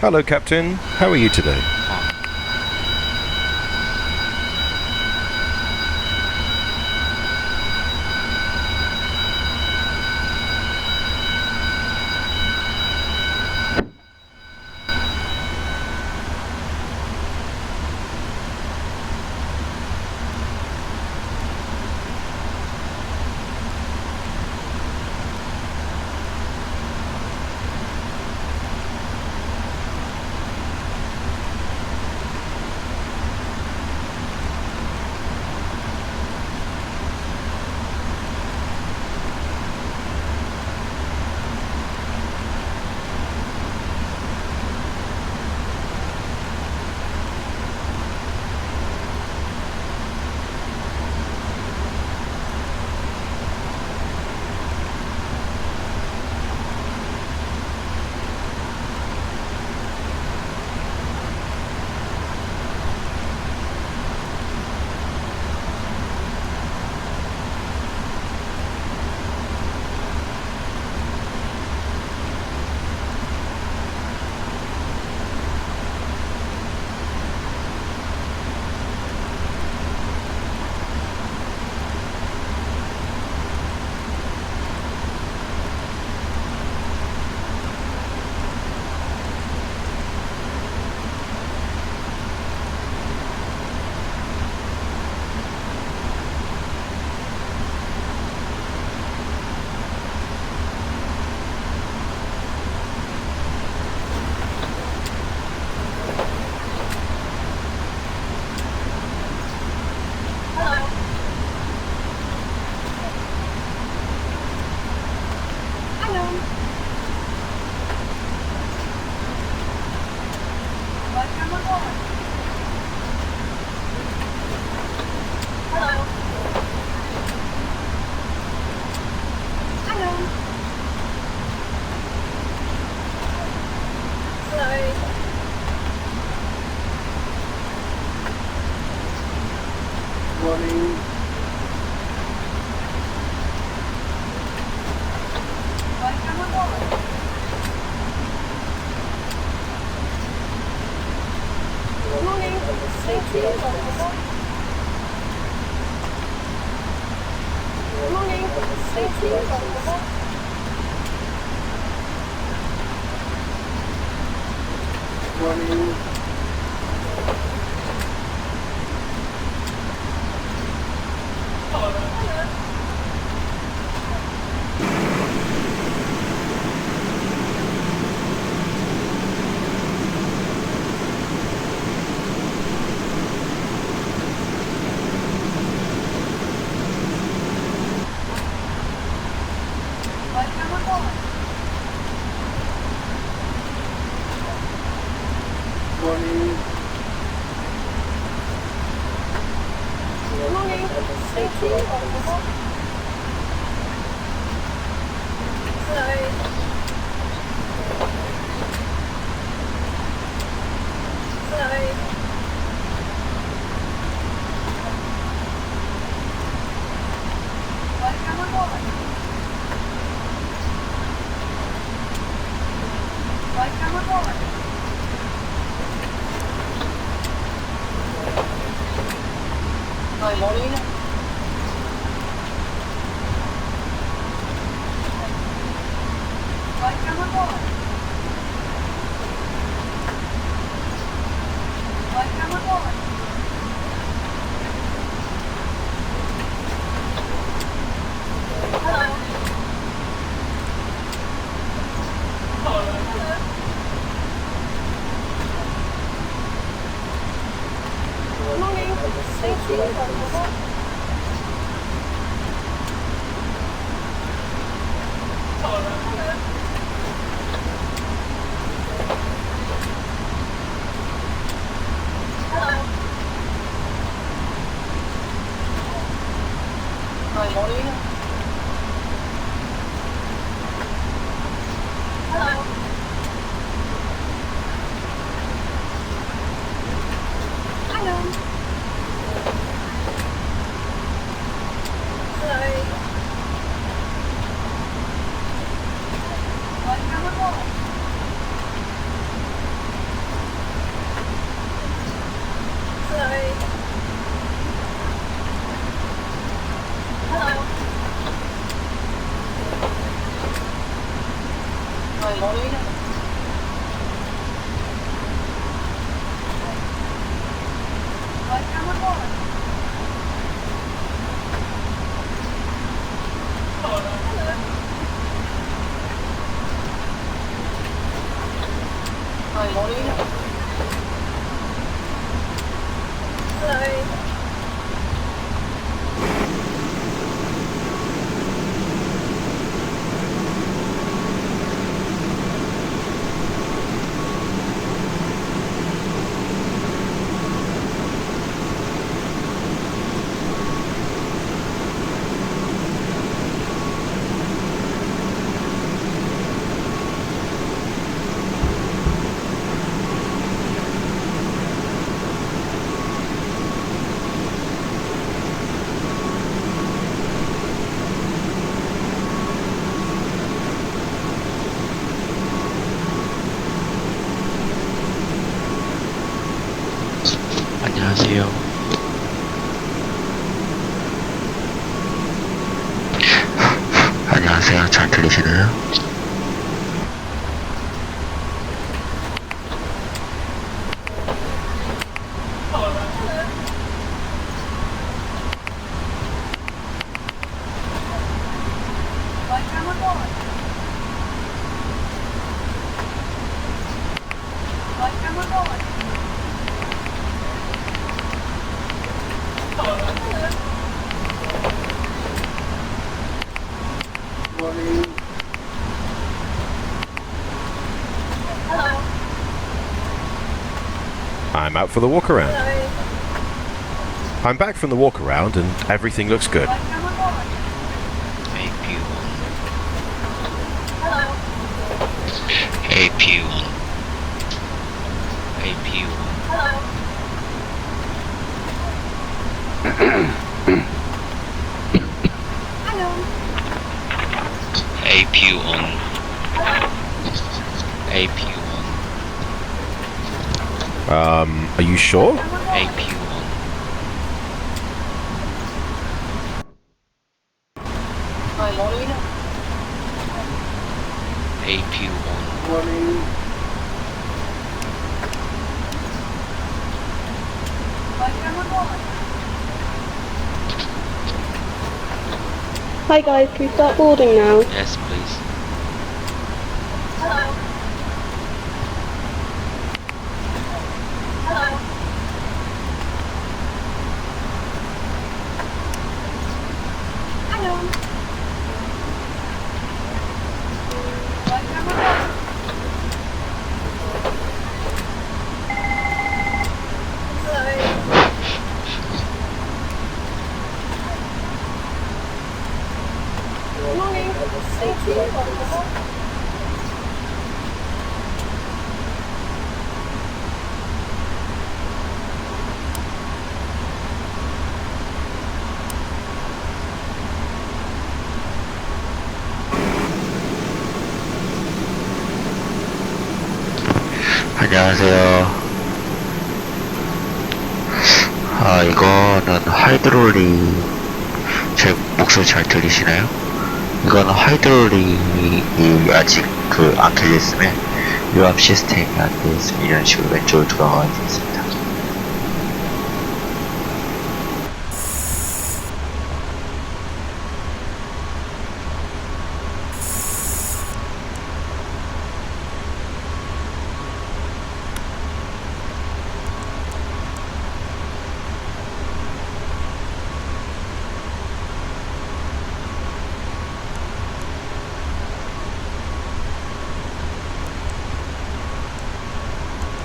Hello, Captain. How are you today? Morning. 안녕하세요. 안녕하세요. 잘 들리시나요? I'm out for the walk around. I'm back from the walk around and everything looks good. AP1 Are you sure? AP1 Hi guys, can we start boarding now? Yes, please. 안녕하세요. 이거는 하이드롤릭, 제 목소리 잘 들리시나요? 이거는 하이드롤릭이 아직 안 켜져있으면 유압 시스템이 안 되어있으면 이런 식으로 왼쪽으로 돌아가야 되겠습니다.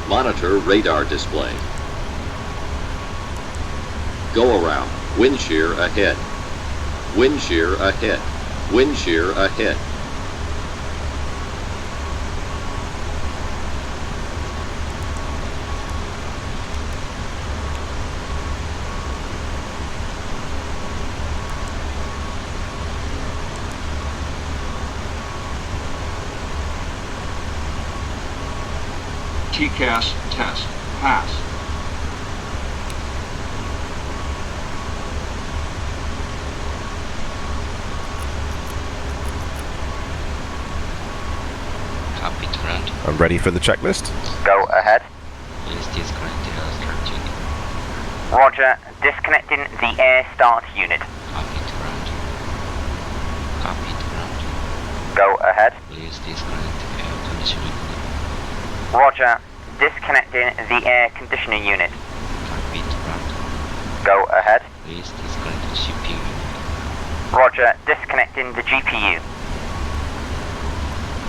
Monitor radar display. Go around. Wind shear ahead. Wind shear ahead. Wind shear ahead. TCAS test. Pass. I'm ready for the checklist. Go ahead. Please disconnect the start unit. Roger. Disconnecting the air start unit. Copy to ground. Copy to ground. Go ahead. Please disconnect the air conditioning unit. Roger. Disconnecting the air conditioning unit. Copy to ground. Go ahead. Please disconnect the CPU unit. Roger. Disconnecting the GPU.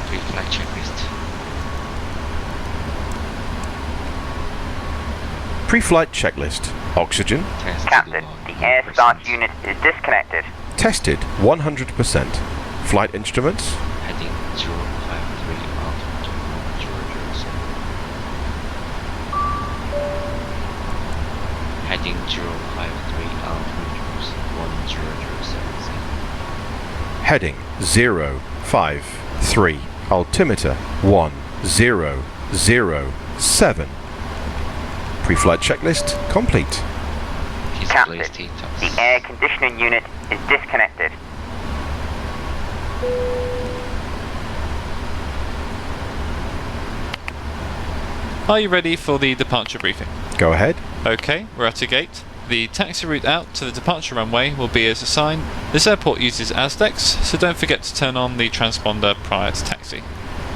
Pre-flight checklist. Pre-flight checklist. Oxygen. Test Captain, the air start unit is disconnected. Tested 100%. Flight instruments. Heading 053 altitude 1007. Heading 053 altitude 1007. Heading 053. Altimeter 1007. Pre-flight checklist complete. Captain, Display status. the air conditioning unit is disconnected. Are you ready for the departure briefing? Go ahead. Okay, we're at a gate. The taxi route out to the departure runway will be as assigned. This airport uses Ezdok, so don't forget to turn on the transponder prior to taxi.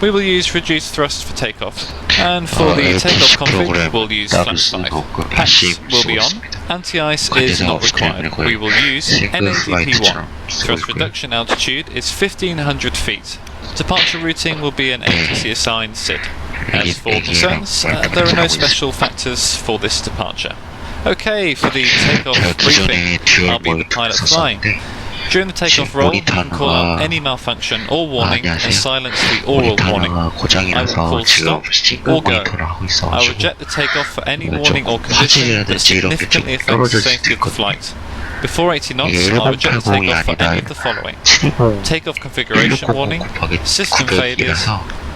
We will use reduced thrust for takeoff, and for the takeoff config we'll use flaps 5. PAX will be on, anti-ice is not required. We will use NADP1. Thrust reduction altitude is 1500 feet. Departure routing will be an ATC assigned SID. As for concerns, there are no special factors for this departure. Okay, for the takeoff briefing, I'll be the pilot flying. During the takeoff roll, you can call out any malfunction or warning and silence the oral warning. I will call stop or go. I will reject the takeoff for any warning or condition that significantly affects the safety of the flight. Before 80 knots, I'll reject the takeoff for any of the following: takeoff configuration warning, system failures,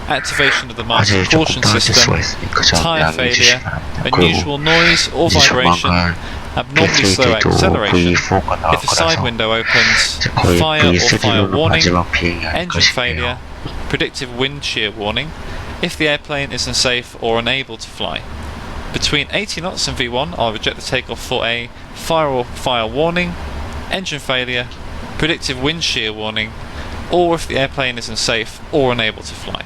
activation of the master caution system, tyre failure, unusual noise or vibration, abnormally slow acceleration, if a side window opens, fire or fire warning, engine failure, predictive wind shear warning, if the airplane is unsafe or unable to fly. Between 80 knots and V1, I'll reject the takeoff for a fire or fire warning, engine failure, predictive wind shear warning, or if the airplane is unsafe or unable to fly.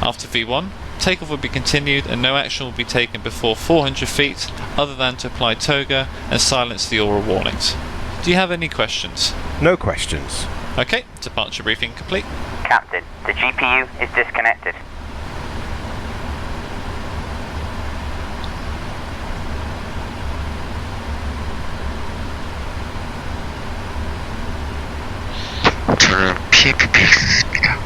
After V1, takeoff will be continued and no action will be taken before 400 feet other than to apply Toga and silence the oral warnings. Do you have any questions? No questions. Okay, departure briefing complete. Captain, the GPU is disconnected. 저는 pfpx입니다.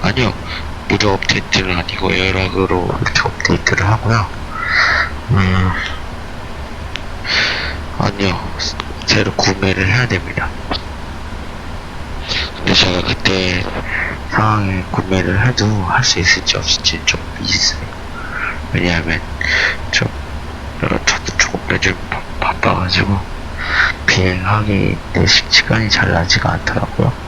아니요, 무료 업데이트는 아니고 에어락으로 이렇게 업데이트를 하고요. 아니요, 새로 구매를 해야 됩니다. 근데 제가 그때 상황에 구매를 해도 할 수 있을지 없을지 좀 있어요. 왜냐하면 저도 조금 요즘 바빠가지고 비행하기 내 시간이 잘 나지가 않더라고요.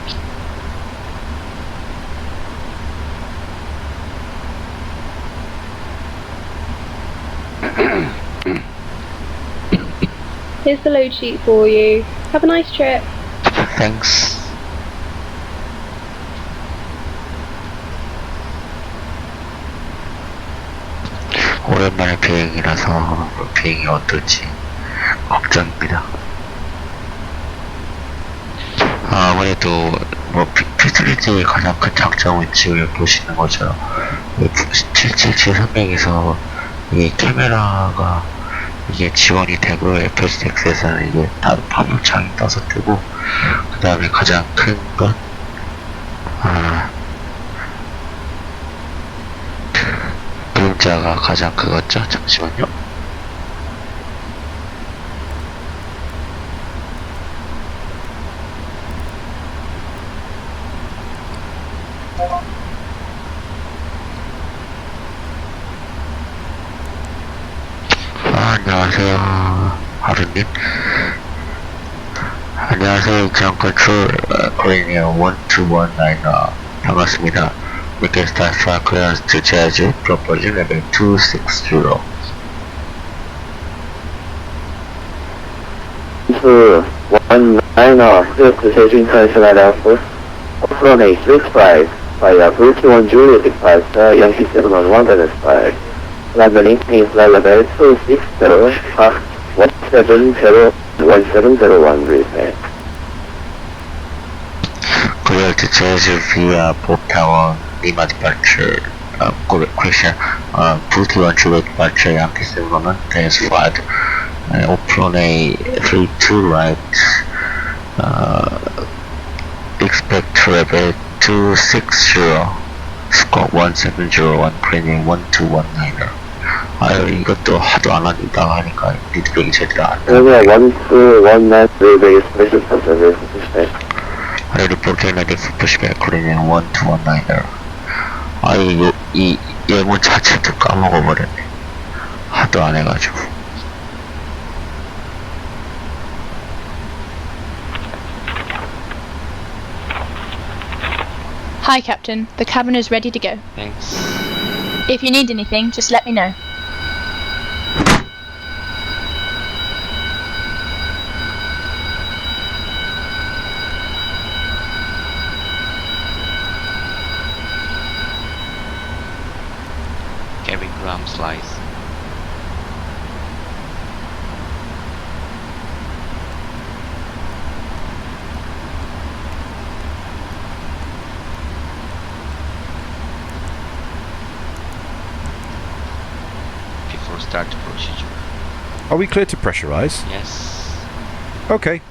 Here's the load sheet for you. Have a nice trip. Thanks. 오랜만에 비행이라서 비행이 어떨지 걱정입니다. 아무래도 뭐 P3D의 가장 큰 장점은 지금 보시는 것처럼 777 300에서 이 카메라가 이게 지원이 되고 fsfx에서는 이게 따로 방역창이 떠서 뜨고 그 다음에 가장 큰 건 그림자가 가장 크겠죠? 잠시만요. 안녕하세요, 하루님. 안녕하세요, 인천 컨트롤 코리니어 1219 반갑습니다. We can start flight clearance to Jeju, proposing level 260. to 19 Swift Jeju International Airport, from a Swiss flight via 41 Juliet departure, Yankee 711 expired. Landing is level 260, Park 170-1701 repair. Clear to Jeju via Port Tower, Lima departure, correction, 41 Juliet departure, Yankee 711 is flight. Open a 32 right, expect level 260, score 1701, cleaning 1219. 아유, 이것도 하도 안 한다고 하니까 리드백이 제대로 안 돼. Area 1219 railway special service pushback. I report energy for pushback, cleaning 1219. 아유, 이 예문 자체도 까먹어버렸네. 하도 안 해가지고. Hi, Captain. The cabin is ready to go. Thanks. If you need anything, just let me know. Cabin gram slice. Start procedure. Are we clear to pressurize? Yes. Okay.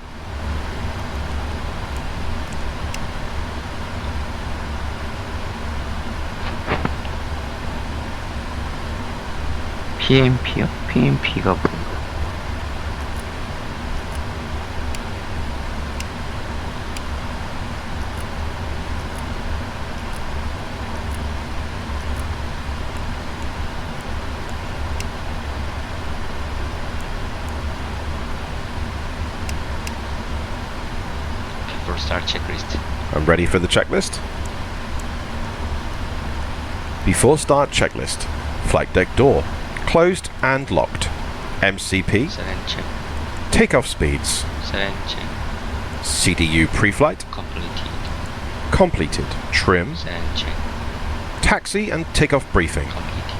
PMP요? PMP가 뭔가? Start checklist. I'm ready for the checklist. Before start checklist. Flight deck door. Closed and locked. MCP. Check. Takeoff speeds. Check. CDU pre-flight. Completed. Trim. Check. Taxi and takeoff briefing. Completed.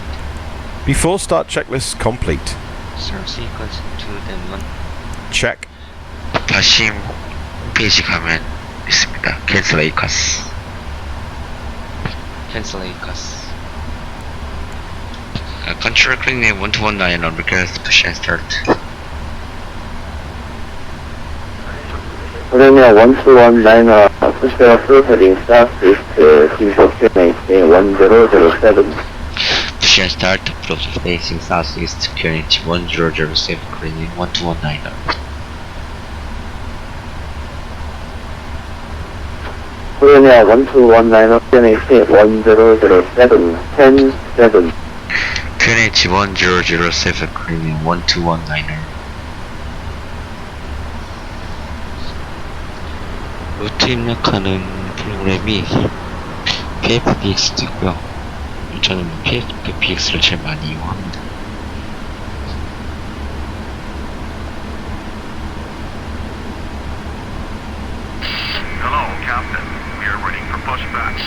Before start checklist complete. Start sequence 2-1. Check. 다시 홈페이지 가면 있습니다. Cancel ACAS. Cancel ACAS. Control cleaning 1219 on request push and start. Korea 1219 pushback through heading southeast to Incheon 1007. Push and start approach facing southeast QNH 1007 cleaning 1219. Korea 1219 QNH 1007 107. QNH 1007 cleaning 1219. 루트 입력하는 프로그램이 pfpx도 있고요. 저는 pfpx를 제일 많이 이용합니다. Hello, Captain. We are ready for pushback.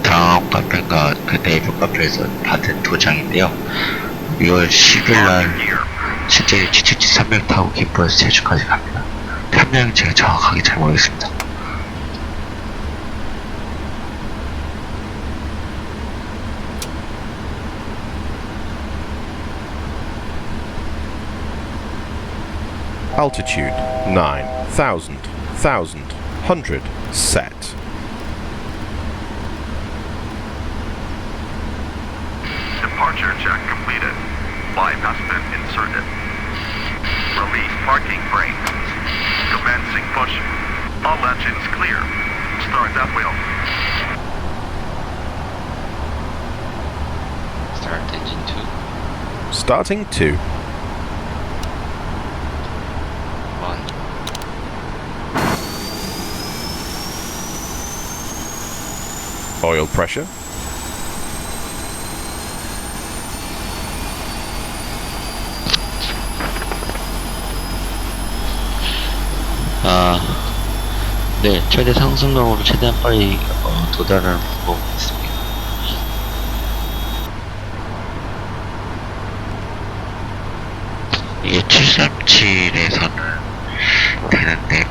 다음 카페가 그 네이버 카페에서 받은 도장인데요. 6월 10일날 실제 GTG 300 타고 김포에서 제주까지 갑니다. 함량 제가 정확하게 잘 모르겠습니다. Altitude 9,000, 1,000, 100. Set. Departure check completed. Flight has been inserted. Release parking brake. Commencing push. All engines clear. Start that wheel. Start engine 2. Starting 2. 1. Oil pressure. 네, 최대 상승력으로 최대한 빨리 도달하는 방법이 있습니다. 이게 737에서는 되는데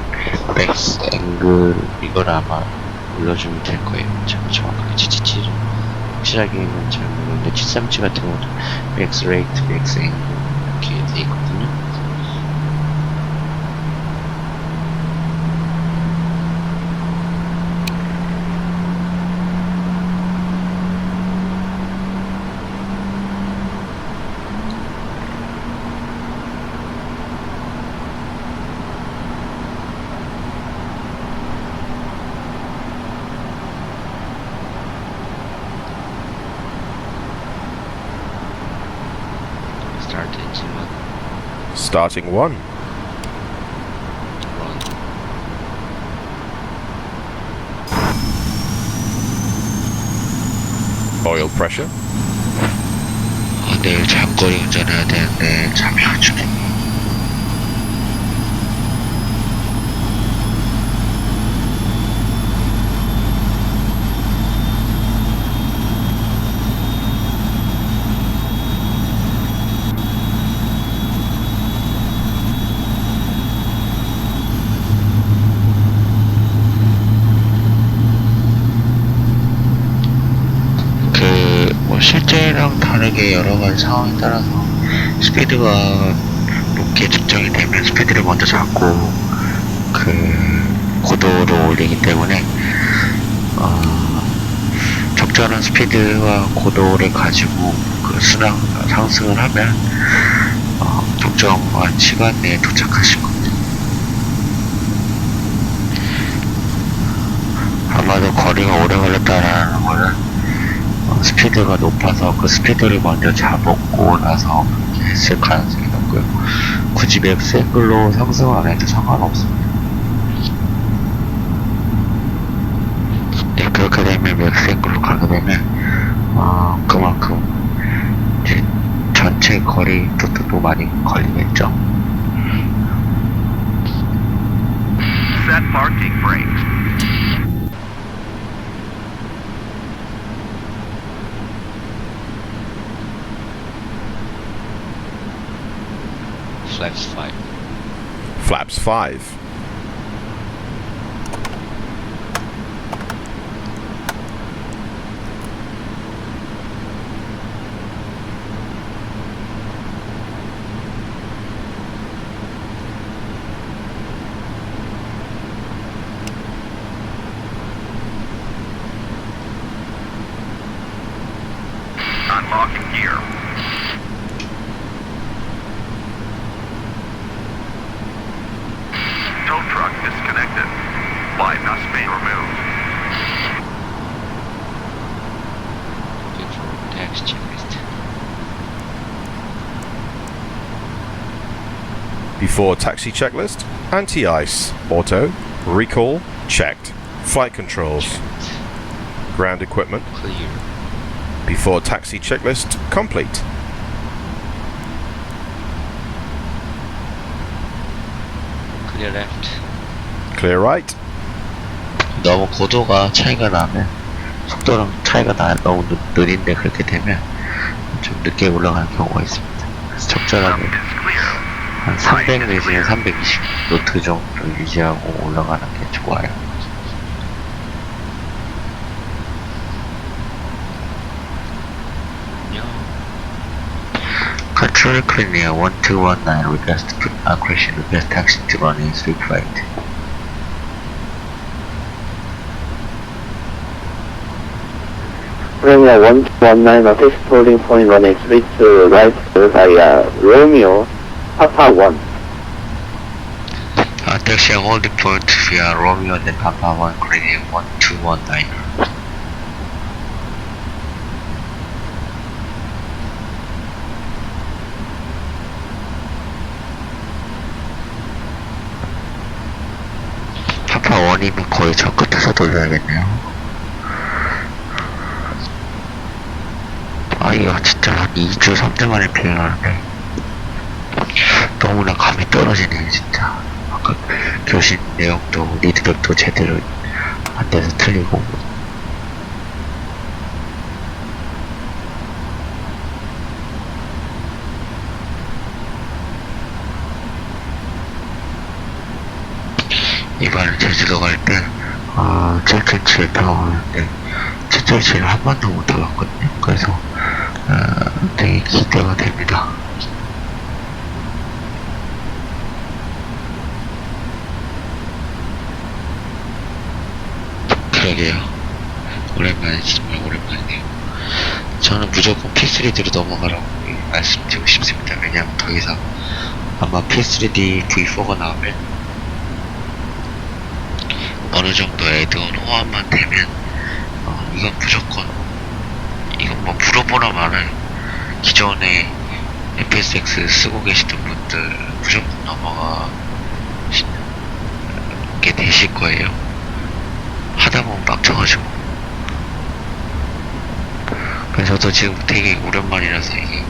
맥스 앵글 이걸 아마 눌러주면 될 거예요. 제가 정확하게 지지치를 확실하게는 잘 모르는데 737 같은 경우는 맥스 레이트, 맥스 앵글 이렇게 돼 있거든요. Starting 1. Oil pressure. 내일 장거리 운전해야 되는데 잠이 안 주네. 실제랑 다르게 여러가지 상황에 따라서 스피드가 높게 측정이 되면 스피드를 먼저 잡고 그 고도로 올리기 때문에 적절한 스피드와 고도를 가지고 그 상승을 하면 적정한 시간 내에 도착하실 겁니다. 아마도 거리가 오래 걸렸다라는 거는 스피드가 높아서 그 스피드를 먼저 잡았고 나서 했을 가능성이 높고요. 굳이 맥스 앵글로 상승 안 해도 상관없습니다. 네, 그렇게 되면 맥스 앵글로 가게 되면 그만큼 이제 전체 거리도 또 많이 걸리겠죠. Set parking brakes. Flaps 5. Flaps 5. Unlocking gear. Tow truck disconnected. Light has been removed. Tax checklist. Before taxi checklist, anti-ice, auto, recall, checked, flight controls, ground equipment. Clear. Before taxi checklist, complete. Clear left. Clear right. 너무 고도가 차이가 나면 속도랑 차이가 너무 느린데 그렇게 되면 좀 늦게 올라가는 경우가 있습니다. 그래서 적절하게 한 300 내지는 320 노트 정도를 유지하고 올라가는 게 좋아요. Control Korea 1219 request accuracy request taxi to running street right. Korea 1219 office holding point running street to right via Romeo Papa 1. Taxi holding point via Romeo and Papa 1 Korea 1219. 파파 1이면 거의 저 끝에서 돌려야겠네요. 아 이거 진짜 한 2주 3주 만에 비행하는데 너무나 감이 떨어지네요 진짜. 아까 교신 내용도 리드력도 제대로 안 돼서 틀리고 이번에 제주도 갈 때 777 타오는데 777을 한 번도 못 타봤거든요. 그래서 되게 기대가 됩니다. 그러게요. 오랜만에 정말 오랜만이네요. 저는 무조건 P3D로 넘어가라고 말씀드리고 싶습니다. 왜냐하면 더 이상 아마 P3D V4가 나오면 어느 정도 애드온 호환만 되면 이건 무조건 이건 뭐 물어보나 마는 기존에 fsfx 쓰고 계시던 분들 무조건 넘어가게 되실 거예요. 하다 보면 빡쳐가지고. 그래서 저도 지금 되게 오랜만이라서 이게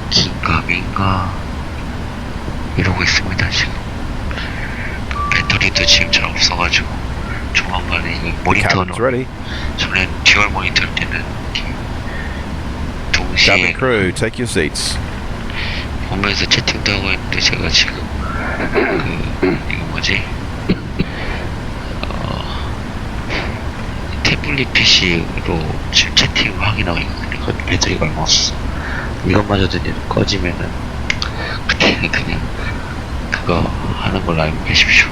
긴가 민가 이러고 있습니다. 지금 배터리도 지금 잘 없어가지고 조만간에 이거 모니터로 전엔 듀얼 모니터 때는 동시에 Cabin crew, take your seats. 보면서 채팅도 하고 있는데 제가 지금 이거 뭐지? 태블릿 PC로 지금 채팅 확인하고 있거든요. 그 배터리가 얼마 없어. 이것마저도 꺼지면은 그때는 그냥 그거 하는 걸로 알고 계십시오.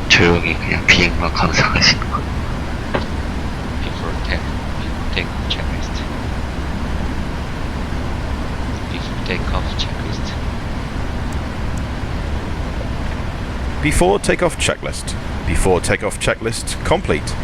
조용히 그냥 비행만 감상하시는 거. Before take checklist. Before takeoff checklist. Before takeoff checklist. Before takeoff checklist complete.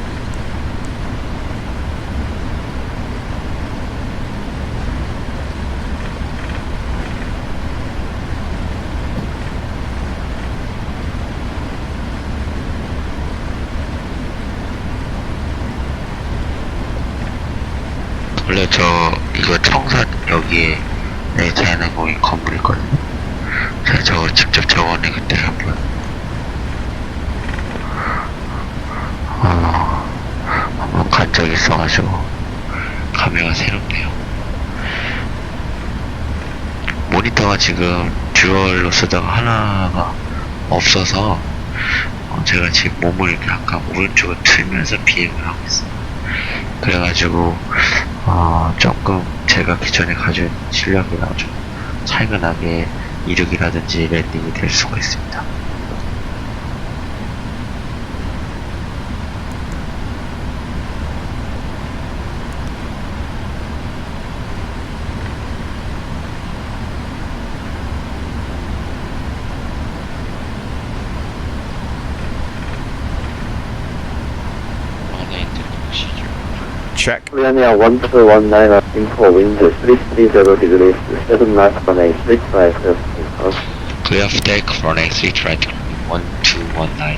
원래 이거 청산 여기에 내자는 거기 건물 있거든요. 제가 저거 직접 저번에 그때 한번 간 적이 있어가지고 감회가 새롭네요. 모니터가 지금 듀얼로 쓰다가 하나가 없어서 제가 지금 몸을 이렇게 약간 오른쪽을 틀면서 비행을 하고 있어요. 그래가지고 조금 제가 기존에 가진 실력이랑 좀 차이가 나게 이륙이라든지 랜딩이 될 수가 있습니다. Check. Korea 1219 info wind 330 degrees 7 knots on a street right. Clear of take running street right 1219.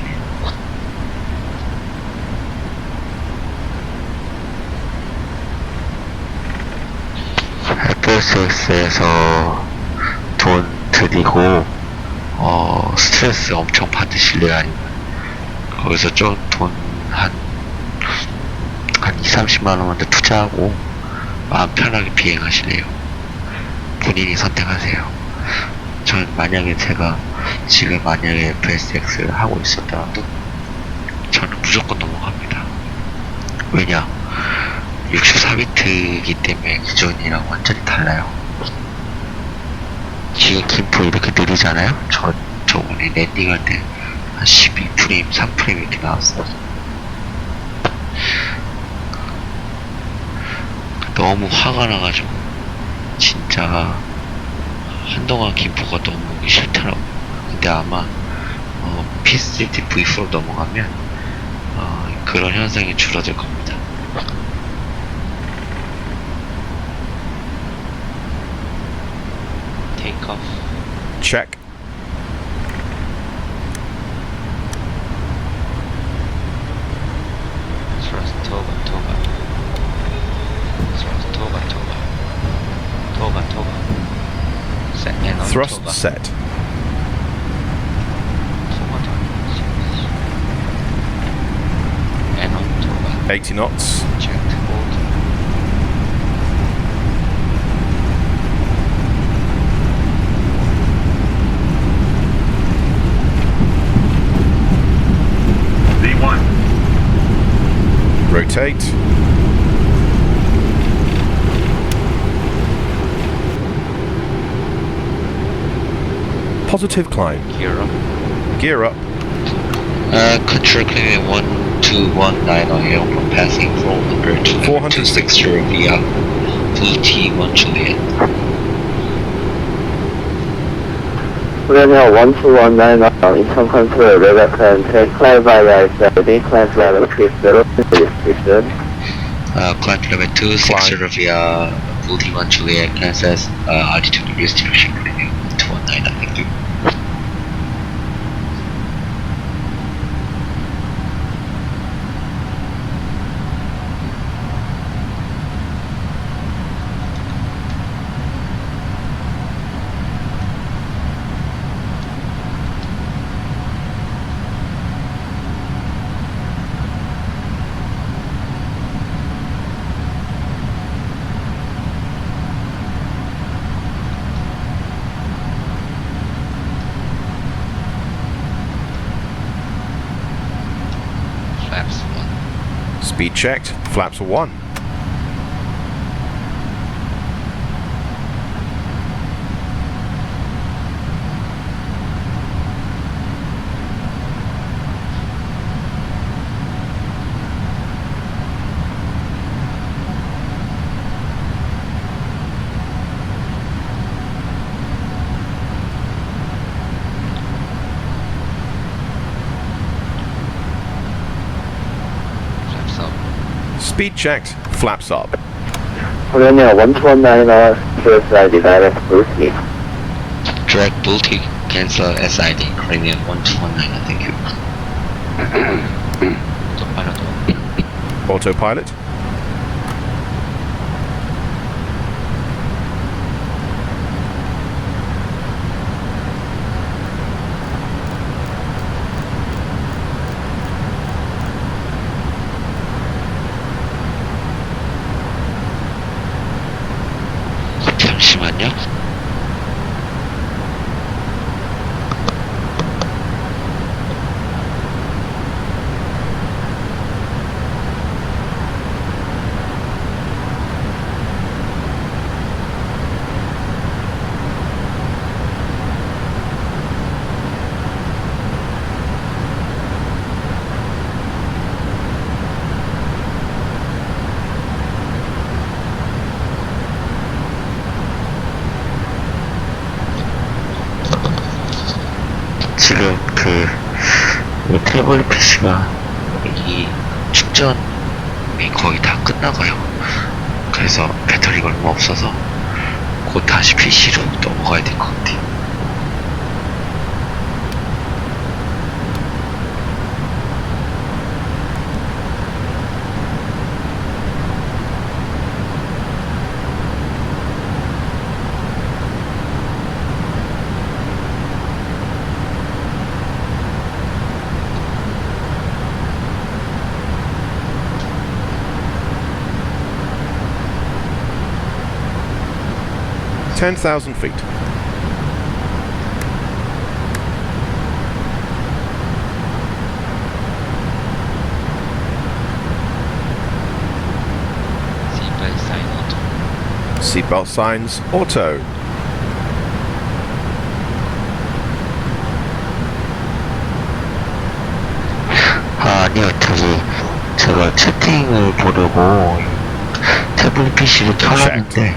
FSX에서 돈 드리고 스트레스 엄청 받으실래요? 아니면 거기서 좀 돈 한 2~30만원만 더 투자하고 마음 편하게 비행하실래요? 본인이 선택하세요. 전 만약에 제가 지금 만약에 FSX를 하고 있었더라도 저는 무조건 넘어갑니다. 왜냐? 64비트이기 때문에 기존이랑 완전히 달라요. 지금 김포 이렇게 느리잖아요? 저번에 랜딩할 때 한 12프레임, 3프레임 이렇게 나왔어. 너무 화가 나가지고 진짜 한동안 김포가 너무 오기 싫더라고. 근데 아마 P3D V4로 넘어가면 그런 현상이 줄어들 겁니다. Take off. Check. Thrust Toga. Thrust Toga. Set and on Thrust Toga. set. And on Toga. 80 knots. Checked. Hold. V1. Rotate. Positive climb. Gear up. Gear up. Control clearing 1219 on airport passing 400 to 460 via VT1 Juliet. Austrailia 1219 Incheon control, weather can take climb via SID, climb level 30, restriction. Climb level 260 via VT1 Juliet, Kansas, altitude restriction clearing 1219, thank you. Flaps 1. Speed checked. Flaps 1. Flaps up. Speed checked. Flaps up. Australia 1219 SID direct Brucey. Direct Baltic, cancel SID, Cranium 1219, thank you. Autopilot. Autopilot. 잠시만요. 지금 이 태블릿 PC가 이 충전이 거의 다 끝나가요. 그래서 배터리가 얼마 없어서 곧 다시 PC로 넘어가야 될 것 같아요. $10,000 feet. Seatbelt sign auto. Seatbelt signs auto. 제가 채팅을 보려고 태블릿 PC를 켜놨는데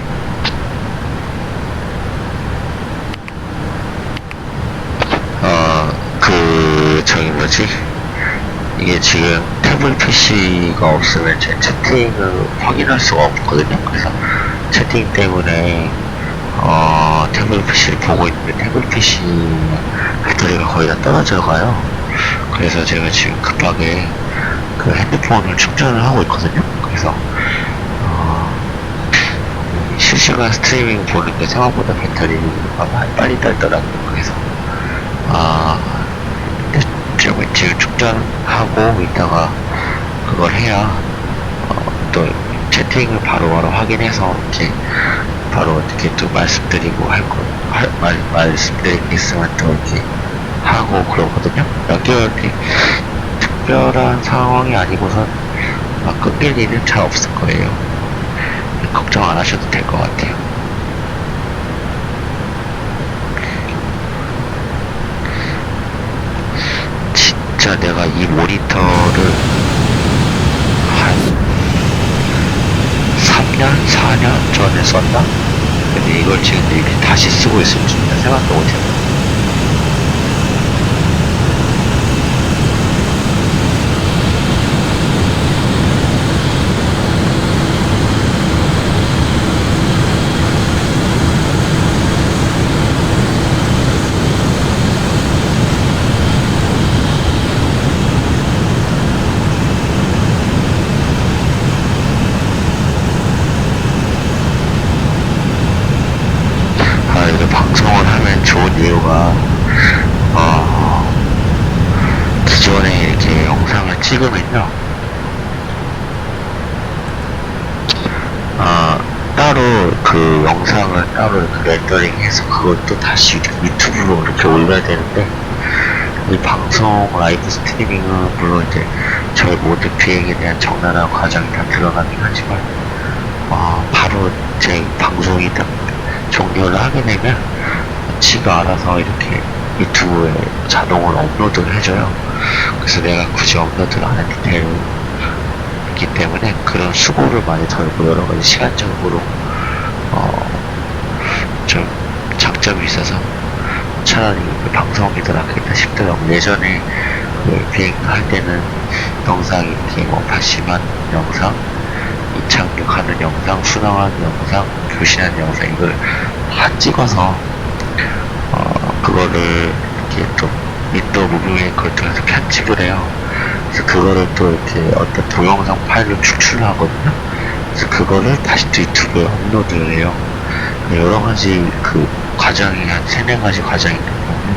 저기 뭐지? 이게 지금 태블릿 PC가 없으면 제 채팅을 확인할 수가 없거든요. 그래서 채팅 때문에 태블릿 PC를 보고 있는데 태블릿 PC 배터리가 거의 다 떨어져 가요. 그래서 제가 지금 급하게 그 핸드폰을 충전을 하고 있거든요. 그래서 실시간 스트리밍 보는데 생각보다 배터리가 빨리 떨더라고요. 그래서 지금 충전하고 있다가 그걸 해야 또 채팅을 바로바로 확인해서 이렇게 바로 이렇게 또 말씀드리고 말씀드릴 게 있으면 또 이렇게 하고 그러거든요. 연결이 특별한 상황이 아니고선 끊길 일은 잘 없을 거예요. 걱정 안 하셔도 될 것 같아요. 진짜 내가 이 모니터를 한 3년, 4년 전에 썼나? 근데 이걸 지금 이렇게 다시 쓰고 있을 줄은 생각도 못했네. 방송을 하면 좋은 이유가 기존에 이렇게 영상을 찍으면요 따로 그 영상을 따로 이렇게 렌더링해서 그것도 다시 유튜브로 이렇게 올려야 되는데 이 방송 라이브 스트리밍은 물론 이제 저희 모든 비행에 대한 적나라한 과정이 다 들어가긴 하지만 바로 제 방송이 딱 종료를 하게 되면 지가 알아서 이렇게 유튜브에 자동으로 업로드를 해줘요. 그래서 내가 굳이 업로드를 안 해도 되기 때문에 그런 수고를 많이 덜고 여러가지 시간적으로 좀 장점이 있어서 차라리 방송이 더 낫겠다 싶더라고. 예전에 그 비행할 때는 영상이 이렇게 뭐 발심한 영상, 이착륙하는 영상, 순항하는 영상, 교신하는 영상 이걸 다 찍어서 그거를 이렇게 좀 윈도우 무브메이커를 통해서 편집을 해요. 그래서 그거를 또 이렇게 어떤 동영상 파일로 추출을 하거든요. 그래서 그거를 다시 또 유튜브에 업로드를 해요. 여러 가지 그 과정이 한 3-4가지 과정이 있기 때문에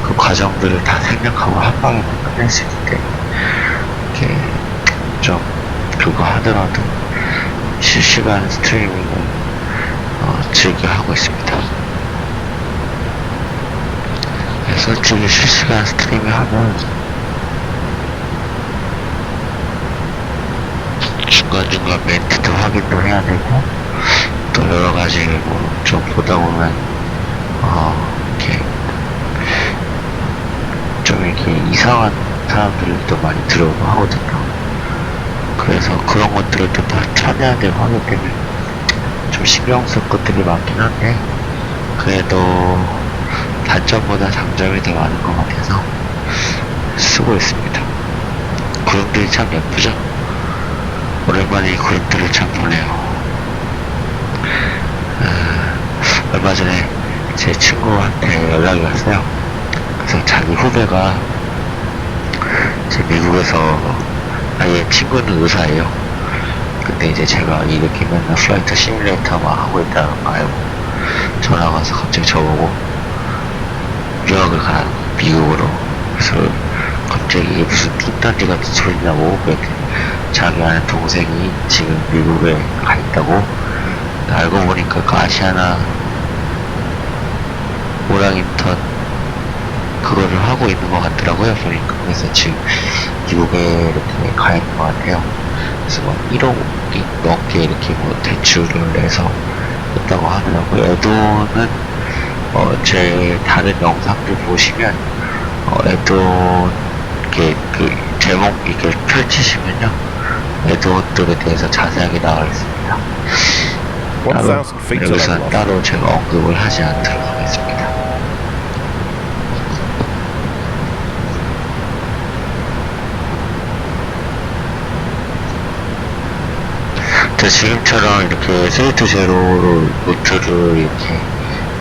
그 과정들을 다 생략하고 한 방에 끝낼 수 있기 때문에 이렇게 좀 그거 하더라도 실시간 스트리밍을 즐겨 하고 있습니다. 솔직히 실시간 스트리밍 하면 중간중간 멘트도 확인도 해야 되고 또 여러가지 뭐 좀 보다 보면 이렇게 좀 이렇게 이상한 사람들이 또 많이 들어오고 하거든요. 그래서 그런 것들을 또 다 찾아야 되고 하기 때문에 좀 신경 쓸 것들이 많긴 한데 그래도 단점보다 장점이 더 많은 것 같아서 쓰고 있습니다. 구름들이 참 예쁘죠? 오랜만에 이 구름들을 참 보네요. 얼마 전에 제 친구한테 연락이 왔어요. 그래서 자기 후배가 제 미국에서 아예 친구는 의사예요. 근데 이제 제가 이렇게 맨날 플라이트 시뮬레이터만 하고 있다는 거 알고 전화가 와서 갑자기 저보고 유학을 가는 미국으로. 그래서 갑자기 이게 무슨 뚱딴지 같은 소리냐고 그랬더니 자기 아는 동생이 지금 미국에 가 있다고. 알고 보니까 그 아시아나 오랑인턴 그거를 하고 있는 것 같더라고요 보니까. 그래서 지금 미국에 이렇게 가 있는 것 같아요. 그래서 막 1억이 넘게 이렇게 뭐 대출을 내서 했다고 하더라고요. 에도는 제 다른 영상들 보시면 에도 이렇게 그 제목 이렇게 펼치시면요 에드워드에 대해서 자세하게 나와 있습니다. 1000 feet to 여기서 level off. 따로 제가 언급을 하지 않도록 하겠습니다. 지금처럼 이렇게 스위트 제로 노트를 이렇게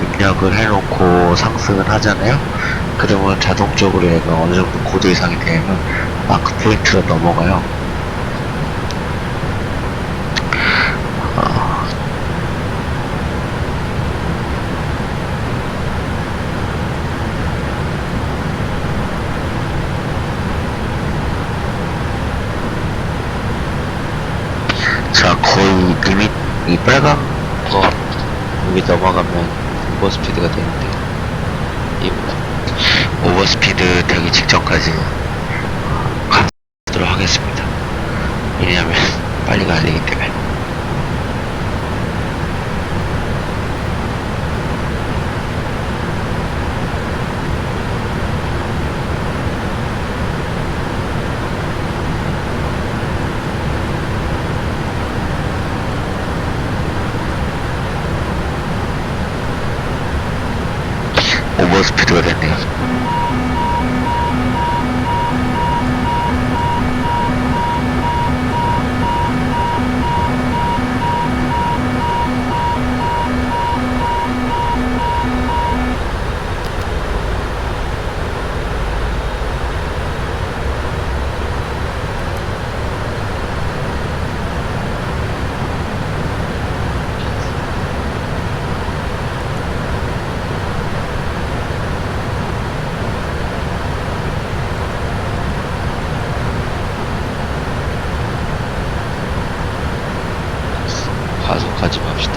입력을 해놓고 상승을 하잖아요. 그러면 자동적으로 얘가 어느 정도 고도 이상이 되면 마크 포인트로 넘어가요. 자, 거의 리밋, 이 빨간 거 여기 넘어가면 오버스피드가 되는데, 이 오버스피드 되기 직전까지 가도록 하겠습니다. 왜냐하면 빨리 가야 되기 때문에. 오버스피드가 됐네요. 가속하지 맙시다.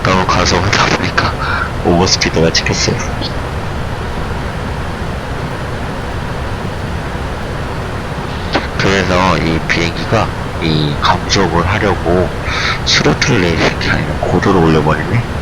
너무 가속하다 보니까 오버스피드가 찍혔어요. 그래서 이 비행기가 이 감속을 하려고 스로틀을 내리는 게 아니라 고도로 올려버리네.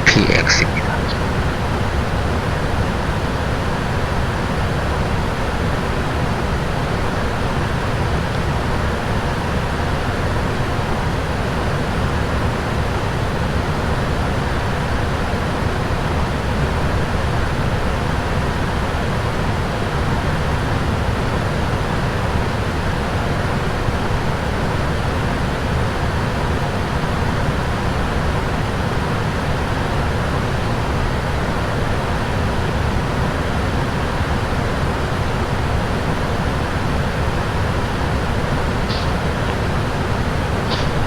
pfpx입니다.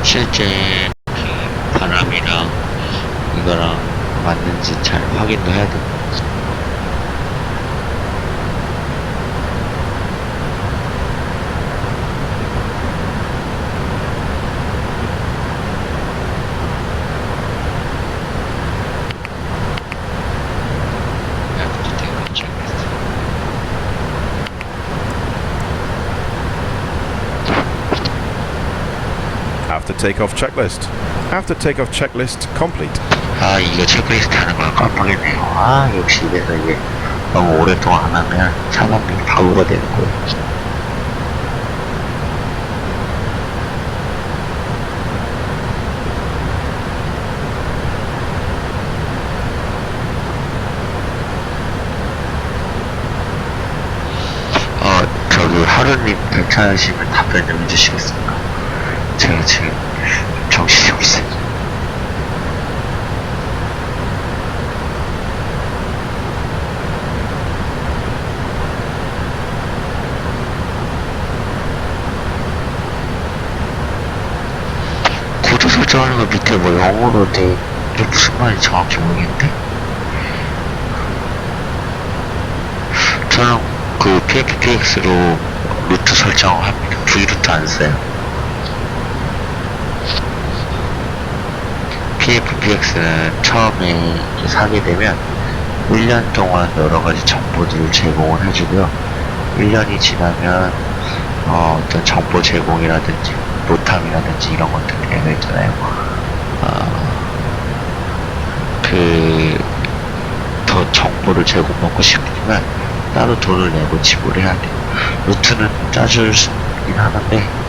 실제 바람이랑 이거랑 맞는지 잘 확인도 해야 됩니다. After takeoff checklist. After takeoff checklist complete. 아, 이거 체크리스트 하는 걸 깜빡했네요. 아, 역시 내가 이게 너무 오랫동안 안 하면 사람들이 바보가 되는 거예요. 저기 하루님 괜찮으시면 답변 좀 해주시겠습니까? 제가 지금 정신이 없어요. 설정하는 거 밑에 뭐 영어로 돼. 이게 무슨 말인지 정확히 모르겠는데? 저는 그 pfpx로 루트 설정을 합니다. V루트 안 써요. pfpx는 처음에 사게 되면 1년 동안 여러가지 정보들을 제공을 해주고요. 1년이 지나면 어떤 정보 제공이라든지 노탐이라든지 이런 것들이 되어 있잖아요. 더 정보를 제공받고 싶으면 따로 돈을 내고 지불해야 돼요. 루트는 짜줄 수 있긴 하는데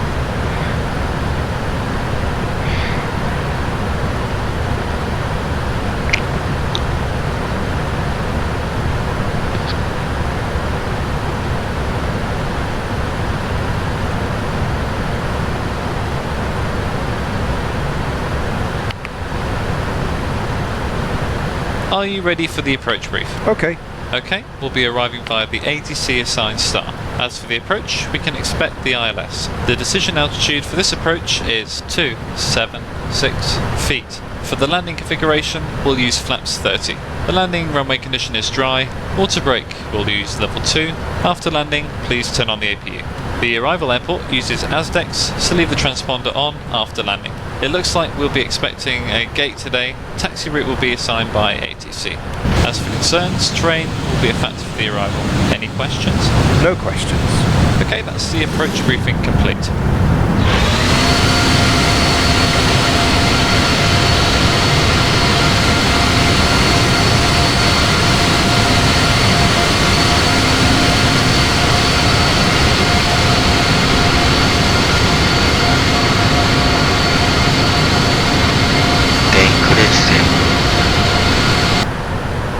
Are you ready for the approach brief? Okay. Okay, we'll be arriving via the ADC assigned star. As for the approach, we can expect the ILS. The decision altitude for this approach is 276 feet. For the landing configuration, we'll use flaps 30. The landing runway condition is dry. Water brake, we'll use level 2. After landing, please turn on the APU. The arrival airport uses ASDEX, so leave the transponder on after landing. It looks like we'll be expecting a gate today. Taxi route will be assigned by ATC. As for concerns, terrain will be a factor for the arrival. Any questions? No questions. Okay, that's the approach briefing complete.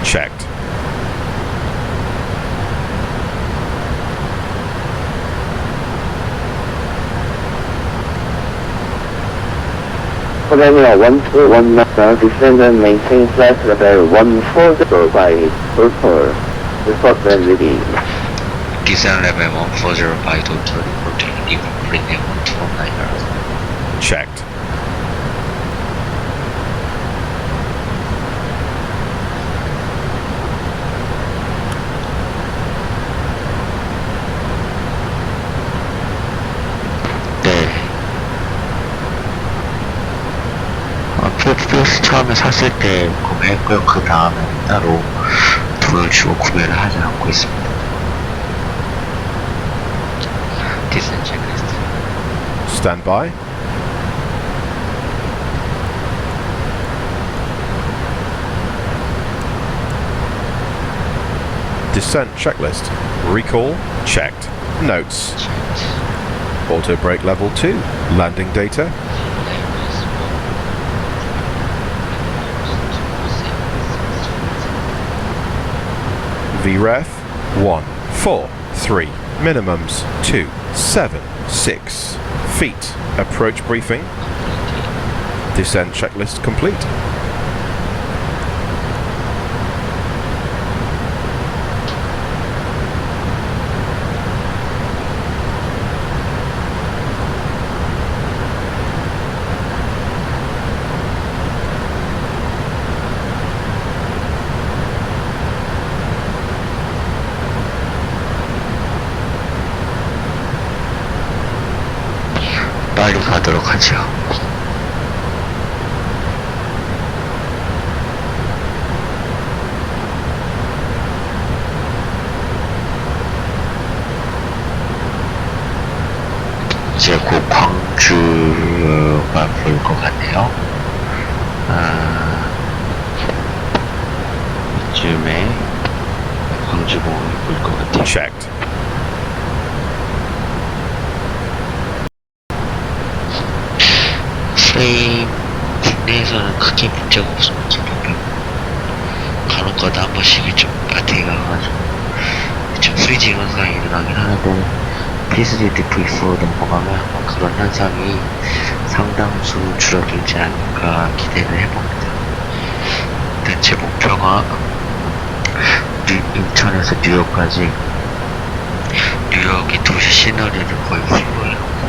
Checked. Australia 1219, descend and maintain flight level 140 by total. Report when ready. Descend level 140 by total, reporting even premium 1219. Checked. pfpx 처음에 샀을 때 구매했고요. 그 다음에 따로 돈을 주고 구매를 하지 않고 있습니다. 디자인 체크리스트. Stand by. Descent checklist. Recall checked. Notes. Auto brake level 2. Landing data. VREF 143. Minimums 276 feet. Approach briefing. Descent checklist complete. 빨리 가도록 하죠. 이제 곧 광주가 보일 것 같네요. 이쯤에 광주공항이 보일 것 같아요. Checked. 프레임 국내에서는 크게 문제가 없습니다. 간혹가다 한 번씩이 좀 배터리가 가가지고 좀 프리징 현상이 일어나긴 하는데 P3D V4 넘어가면 아마 그런 현상이 상당수 줄어들지 않을까 기대를 해봅니다. 일단 제 목표가 인천에서 뉴욕까지 뉴욕이 도시 시너리를 거의 풀로 해놓고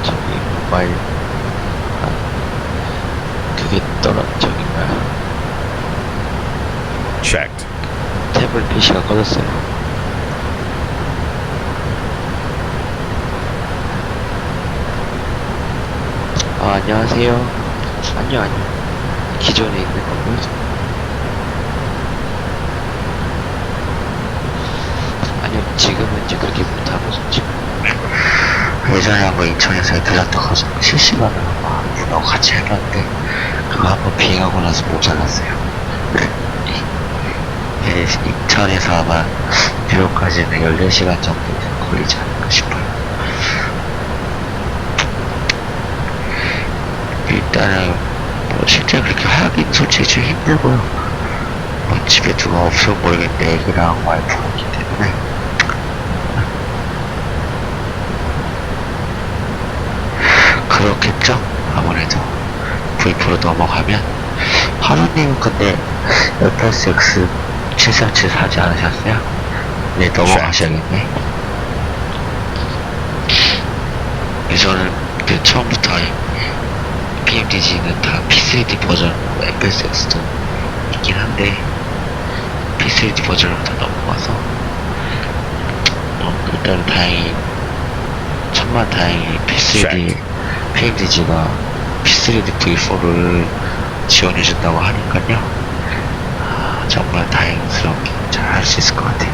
저기 모바일 그게 저기 뭐야 Checked. 태블릿 PC가 꺼졌어요. 안녕하세요. 아니요 기존에 있는 거고요. 아니요 지금은 이제 그렇게 못하고 지금 예전에 한번 인천에서 들렸던 거죠. 실시간으로 문하고 같이 해봤는데 그거 한번 비행하고 나서 모자랐어요. 인천에서 아마 뉴욕까지는 14시간 정도 걸리지 않을까 싶어요. 일단은 뭐 실제 그렇게 하긴 솔직히 좀 힘들고요. 뭐 집에 누가 없으면 모르겠는데 애기랑 와이프가 있기 때문에 그렇겠죠? 아무래도 V4로 넘어가면 하루님은 근데 fsx 737 사지 않으셨어요? 네 넘어가셔야겠네. 저는 그 처음부터 PMDG는 다 P3D 버전 fsx도 있긴 한데 P3D 버전으로 다 넘어가서 일단 다행히 천만다행히 P3D PMDG가 P3D V4를 지원해준다고 하니까요. 정말 다행스럽게 잘 할 수 있을 것 같아요.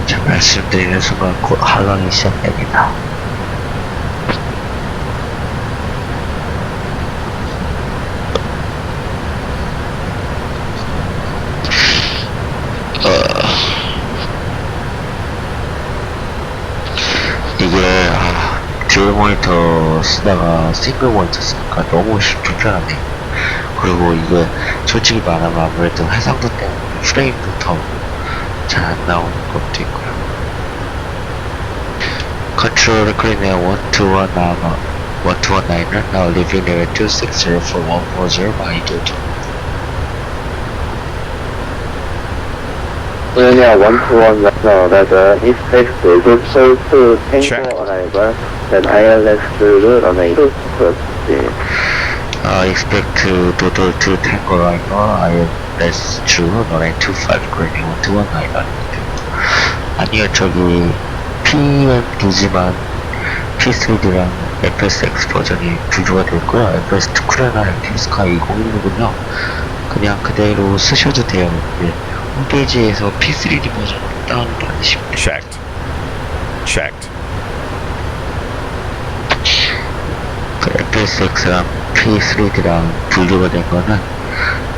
제가 말씀드리는 순간 곧 harron이 시작됩니다. 이게 듀얼 모니터 쓰다가 싱글 모니터 쓰니까 너무 불편하네. 그리고 이게 솔직히 말하면 아무래도 해상도 때문에 프레임도 더 잘 안 나오는 것도 있고요. Control recording at 1219은 now leaving level 260 for 140 by Jeju. Australia 121 now that is next to good so to Tango arrival, then ILS to runway 2 proceed. Expect to total 2 Tango arrival, ILS to runway 25 grading 1219. 아니요, 저기 PMDG만 P3D랑 fsx 버전이 분류가 됐고요. fs2 쿠레나 액티브스카이 2016은요 그냥 그대로 쓰셔도 돼요. 네. 홈페이지에서 P3D 버전으로 다운받으시면 돼요. Checked. 그 fsx랑 P3D랑 분류가 된 거는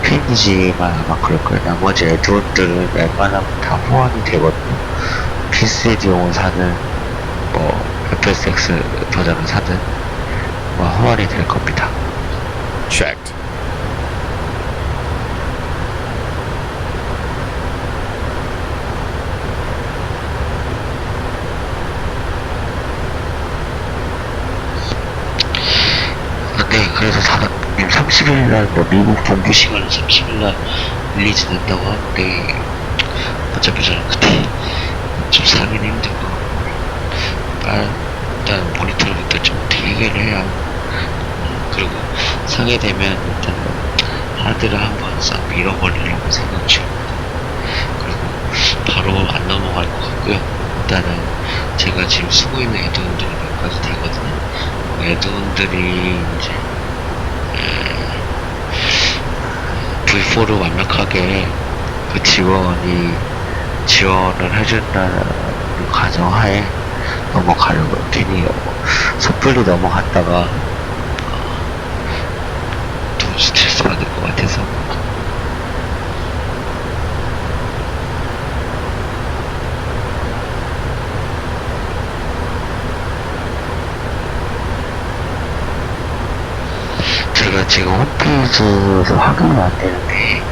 PMDG만 아마 그럴 거예요. 나머지 에드온들은 웬만하면 다 호환이 되거든요. P3D용을 사든 뭐 fsx 버전을 사든 뭐 호환이 될 겁니다. Checked. 네, 그래서 사장님 30일날 뭐 미국 동부 시간 30일날 릴리즈 된다고 하는데 어차피 저는 그때 좀 사긴 힘들고 일단 모니터부터 좀 대기를 해요. 그리고 사게 되면 일단 하드를 한번 싹 밀어버리려고 생각 중입니다. 그리고 바로 안 넘어갈 것 같고요. 일단은 제가 지금 쓰고 있는 에드온들이 몇 가지 되거든요. 에드온들이 이제 V4를 완벽하게 그 지원을 해준다는 가정하에 넘어가려고요. 괜히 섣불리 넘어갔다가 또 스트레스 받을 것 같아서. 제가 지금 홈페이지에서 확인이 안 되는데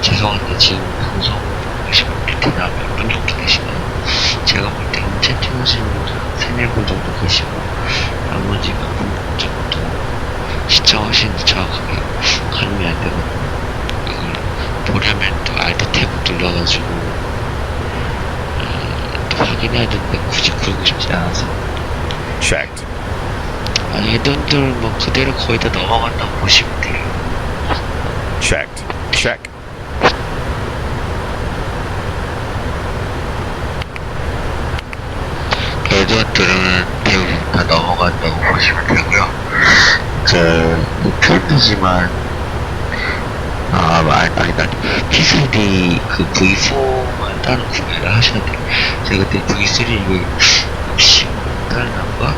죄송한데 지금 방송 보고 계신 분들이나 몇 분 정도 계시나요? 제가 볼 때는 채팅하시는 분들 3-4분 정도 계시고 나머지 몇 분 정도 시청하시는지 정확하게 가늠이 안 되거든요. 이걸 보려면 또 Alt 탭을 눌러가지고 또 확인해야 되는데 굳이 그러고 싶지 않아서. Checked. 헤드들 뭐 그대로 거의 다 넘어간다고 보시면 돼요. Checked. Check. 헤드들은 대부분 다 넘어간다고 보시면 되고요. PMDG만 아니다. P3D 그 V4만 따로 구매를 하셔야 돼요. 제가 그때 V3 이거 60몇 달러인가?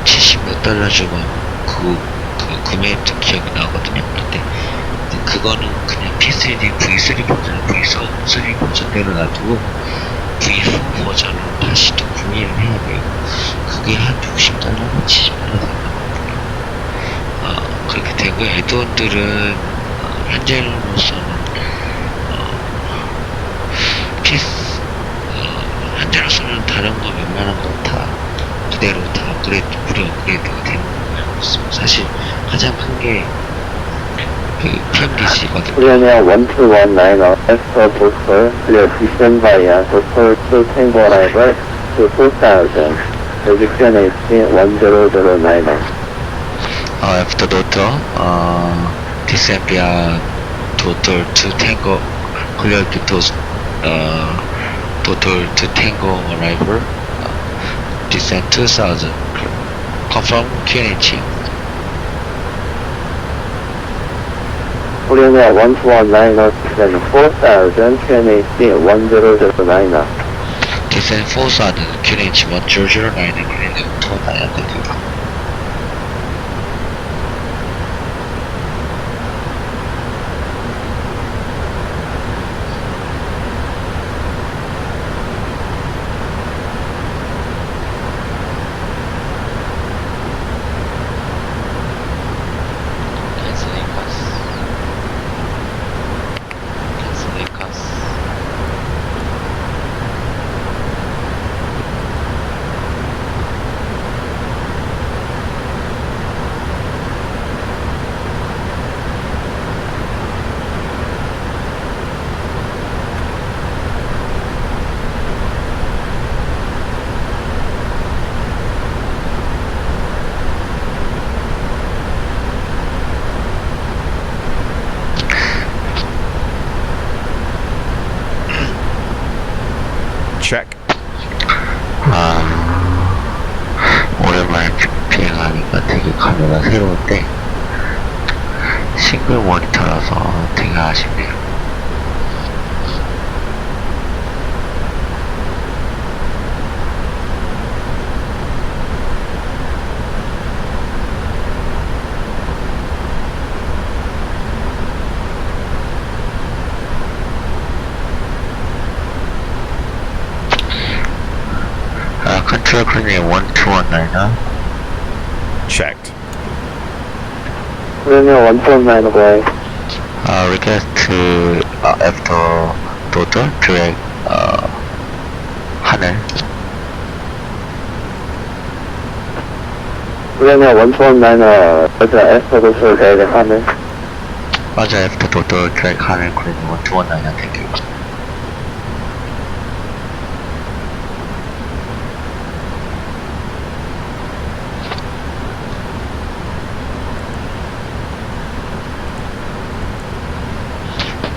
70몇 달러 주고 그 구매했던 기억이 나거든요. 근데 그거는 그냥 P3D V3 버전, V3 버전대로 놔두고 V4 버전을 다시 또 구매를 해야 돼요. 그게 한 60달러나 70달러 되는 거거든요. 그렇게 되고, 에드온들은 현재로서는 현재로서는 다른 거 웬만한 거 다 그대로 다 무료 업그레이드가 되는 거예요. 사실 가장 큰 게 그 PMDG거든요. Linear 1219 extra booster, clear system via booster to Tango arrival to 4000. Prediction is 1009. After daughter, descend via daughter to Tango, clear to daughter to Tango arrival, descend 2000. Confirm QNH. Linear 1219 descend 4000, QNH 1009. descend 4000, QNH 1009, QNH 1009. Check. 오랜만에 비행하니까 되게 카메라 새로운데 싱글 모니터라서 되게 아쉽네요. Control Cleaning 1219. Checked. Linear 1219 away. Request to after daughter drag 하늘. Linear 1219 맞아, after booster drag 하늘. 맞아, after daughter drag 하늘 Cleaning 1219. Thank you.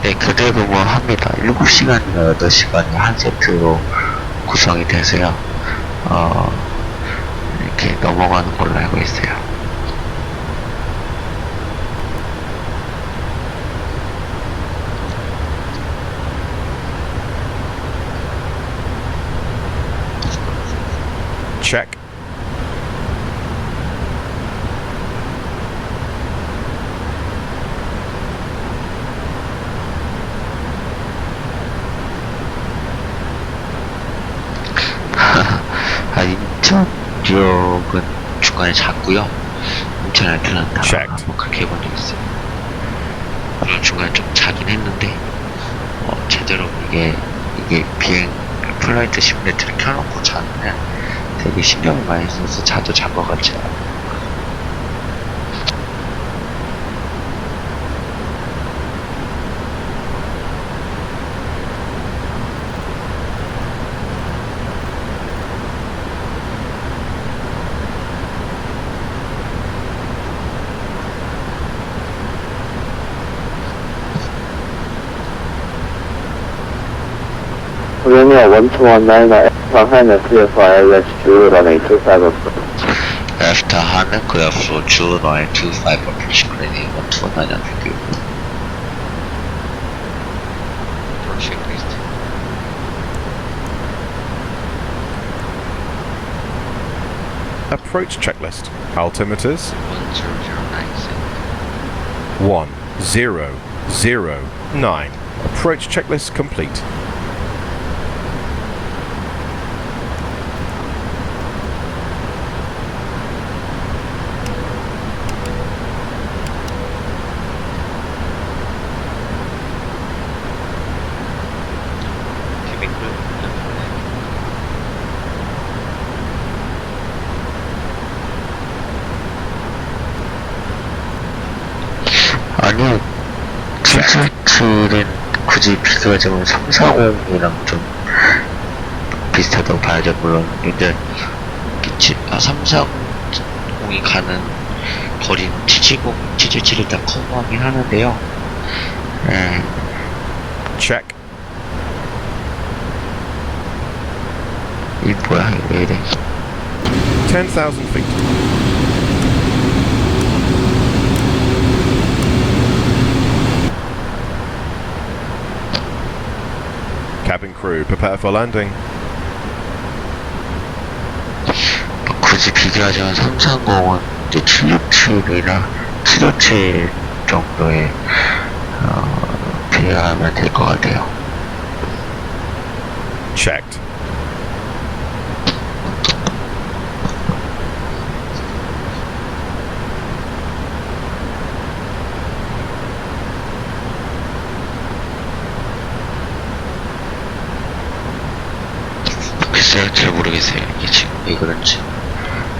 네, 교대 근무합니다. 7시간이나 8시간이 한 세트로 구성이 돼서요. 이렇게 넘어가는 걸로 알고 있어요. Check. 인천 지역은 중간에 잤고요. 인천 애틀란타 Checked. 뭐 그렇게 해본 적 있어요. 물론 중간에 좀 자긴 했는데 제대로 이게 비행 플라이트 시뮬레이터를 켜놓고 자면 되게 신경을 많이 써서 자도 잔 것 같지 않아요. 1219 after Hannah clear for LS Jeju runway 25 approach. After Hannah clear for Jeju runway 25 approach clearing 129 altitude. Checklist. Approach checklist. Altimeters 10096. 1009. Approach checklist complete. 아니요, 777은 굳이 비교하자면 340이랑 좀 비슷하다고 봐야죠. 물론 근데 340이 가는 거리는 777을 다 커버하긴 하는데요. Check. 이 뭐야, 이거 왜 이래? 10,000 feet. Cabin crew, prepare for landing. 굳이 비교하자면 330은 이제 767이나 757 정도에 비교하면 될 것 같아요. Checked. 글쎄요, 잘 모르겠어요. 이게 지금 왜 그런지.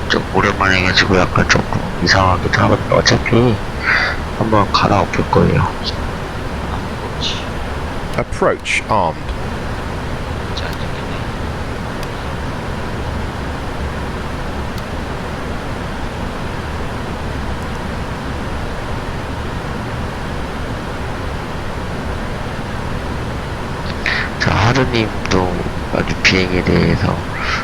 좀 오랜만에 해가지고 약간 조금 이상하기도 하거든요. 어차피 한번 갈아엎을 거예요. Approach armed. 자, 하루님도 아주 비행에 대해서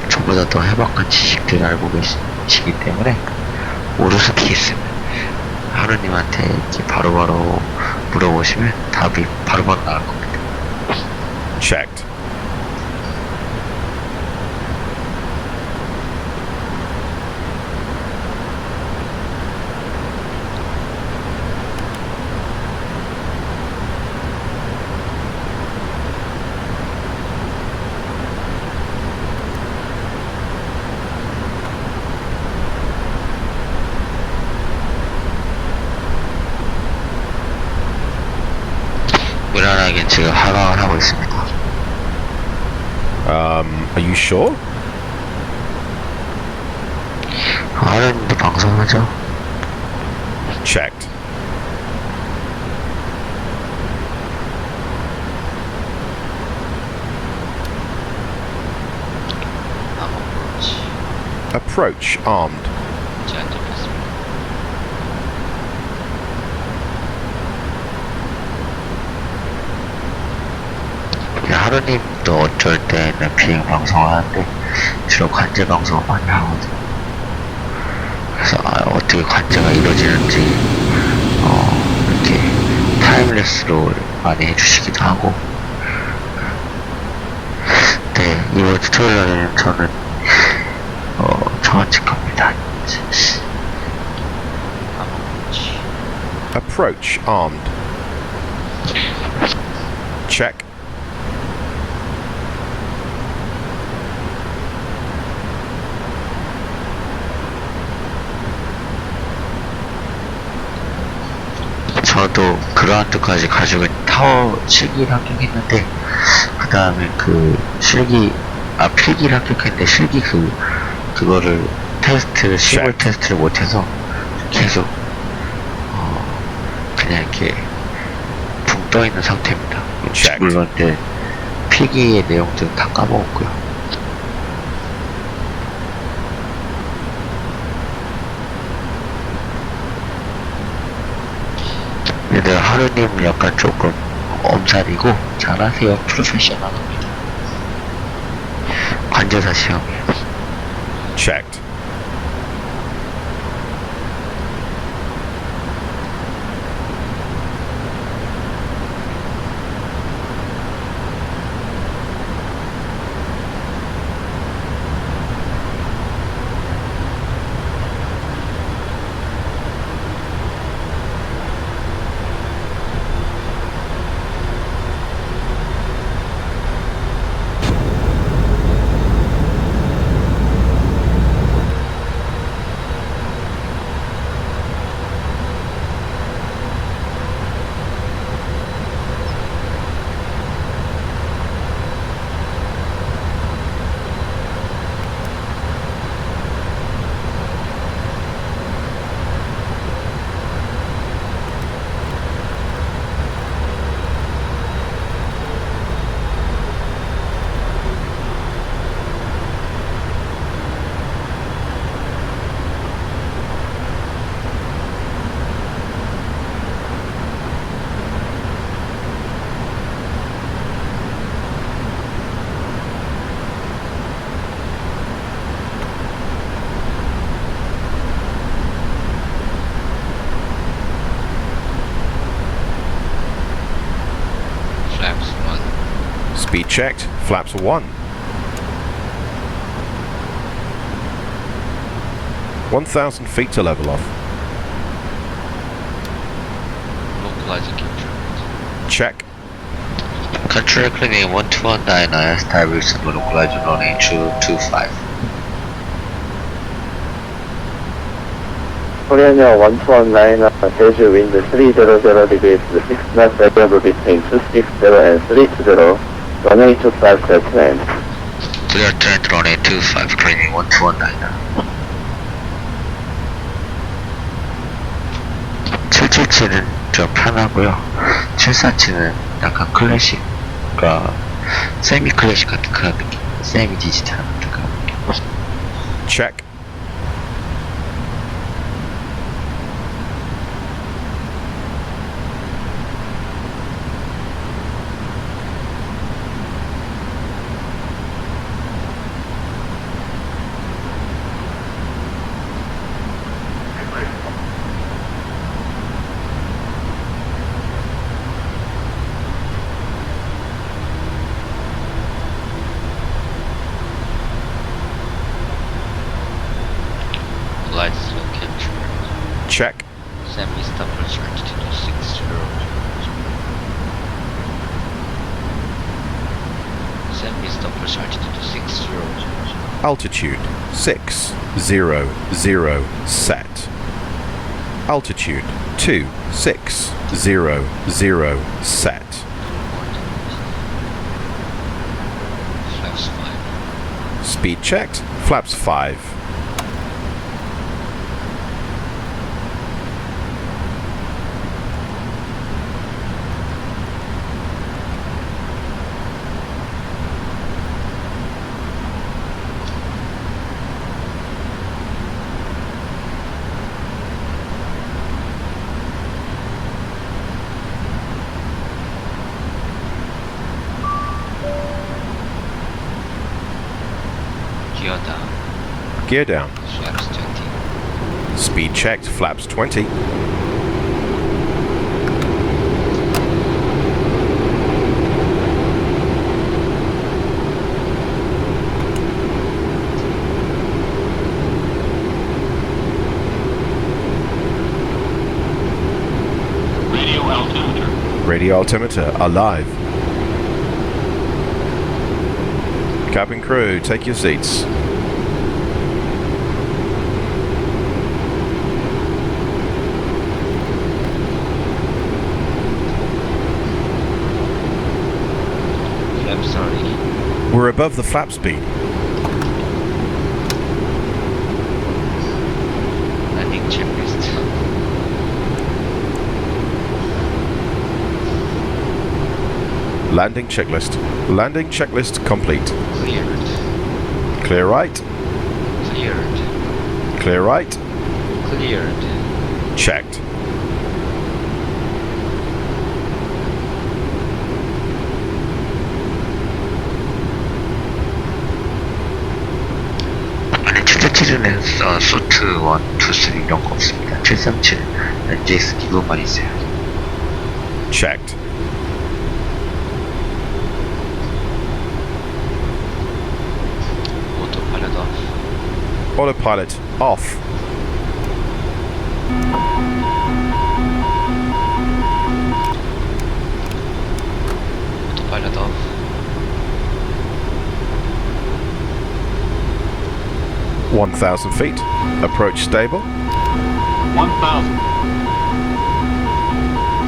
저보다 더 해박한 지식들을 알고 계시기 때문에 모를 수도 있습니다. 하루님한테 이렇게 바로바로 물어보시면 답이 바로바로 나올 겁니다. Checked. 무난하게 지금 하강을 하고 있습니다. Are you sure? 하루님도 방송하죠? Checked. Approach armed. 하루님도 어쩔 때는 비행 방송을 하는데 주로 관제 방송을 많이 하거든요. 그래서 어떻게 관제가 이루어지는지 이렇게 타임레스로 많이 해주시기도 하고. 네, 이번 튜토리얼에는 저는 정확히 겁니다. Approach armed. Check. 저도 그라운드까지 가지고 타워 실기를 합격했는데 그 다음에 그 필기를 합격했는데 실기 그거를 시뮬 테스트를 못해서 계속 그냥 이렇게 붕 떠있는 상태입니다. 물론 이제 필기의 내용들은 다 까먹었고요. 근데 하루님 약간 조금 엄살이고 잘하세요. 프로페셔널합니다. 관제사 시험이에요. Checked. Speed checked, flaps 1. 1,000 feet to level off. Localizing control. Check. Control cleaning 1219 IS type reasonable localizing on H225. Korean 119 Jeju wind 300 degrees 6 knots variable between 260 and 320. Runway 25 set land. Clear trend runway 25 cleaning 1219. 777는 좀 편하고요. 747는 약간 클래식, 그러니까 세미 클래식 같은 그런 느낌, 세미 디지털 같은 그런 느낌. Check. Lights location. Check. Semi-stop research to 60. Semi-stop research to 60. Altitude 600 set. Altitude 2600 set. Flaps 5. Speed checked, flaps 5. Gear down. Gear down. Flaps 20. Speed checked, flaps 20. Radio altimeter alive. Cabin crew, take your seats. Flap sorry. We're above the flap speed. Landing checklist. Landing checklist. Landing checklist complete. Cleared. Clear right. Cleared. Clear right. Cleared. Checked. 시즌엔 소트 1, 2, 3 이런 거 없습니다. 737 NGS기 그것만 있어요. Checked. 오토파일럿 off. Autopilot off. 오토파일럿 off. 1,000 feet. Approach stable. 1,000.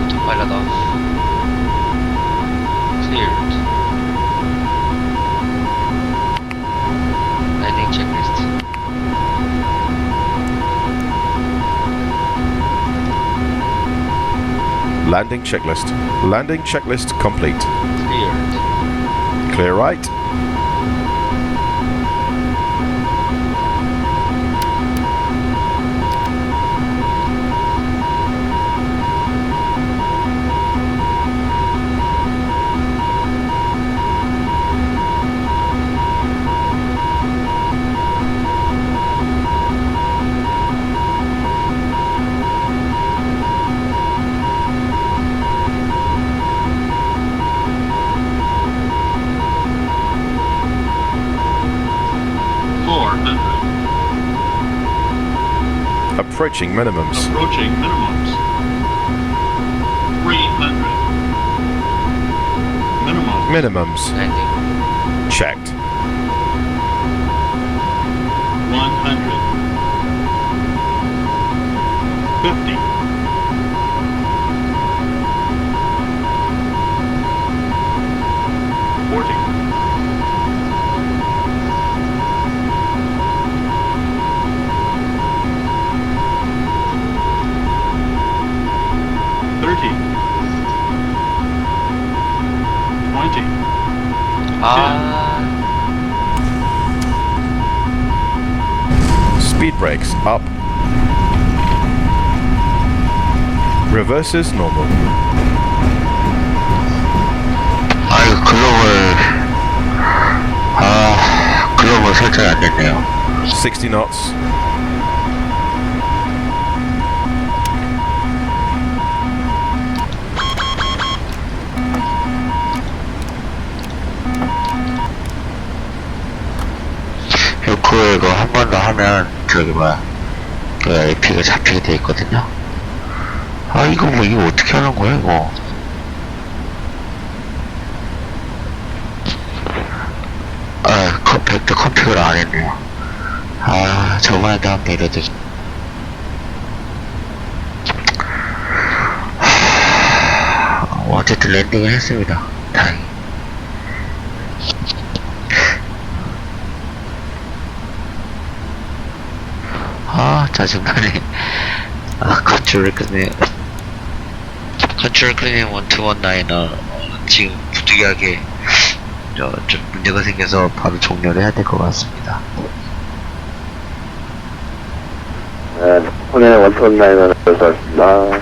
오토파일럿 off. Cleared. Landing checklist. Landing checklist. Landing checklist complete. Cleared. Clear right. Approaching minimums. Approaching minimums. 300. Minimum. Minimums. Landing. Checked. 100. 50. 40. 30. 20. Speed brakes up. Reverses normal. 아유, 글로벌 설정이 안 됐네요. 60 knots. 이거 한 번 더 하면 그 AP가 잡히게 돼 있거든요. 아, 이거 어떻게 하는 거야, 이거? 벡터 컴퓨터를 안 했네요. 아, 저번에도 한번 이래도. 어쨌든 랜딩을 했습니다. 다행히. 아, 짜증나네. 컨트롤 클리닝 1219은 지금 부득이하게 좀 문제가 생겨서 바로 종료를 해야 될 것 같습니다. 오늘 119은 어떠셨습니다?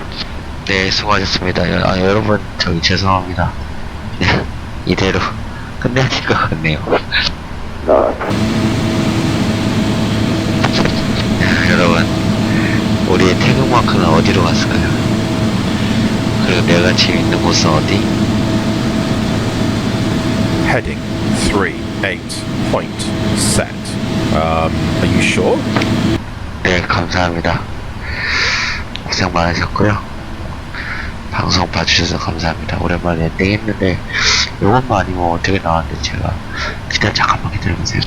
네, 수고하셨습니다. 여러분, 죄송합니다. 네, 이대로 끝내야 될 것 같네요. 여러분, 우리의 태극마크는 어디로 갔을까요? 그리고 내가 지금 있는 곳은 어디? Heading 38 point set. Are you sure? 네, 감사합니다. 고생 많으셨고요. 방송 봐주셔서 감사합니다. 오랜만에 랜딩 했는데 이것만 아니면 어떻게 나왔는데 제가 잠깐만 기다려보세요.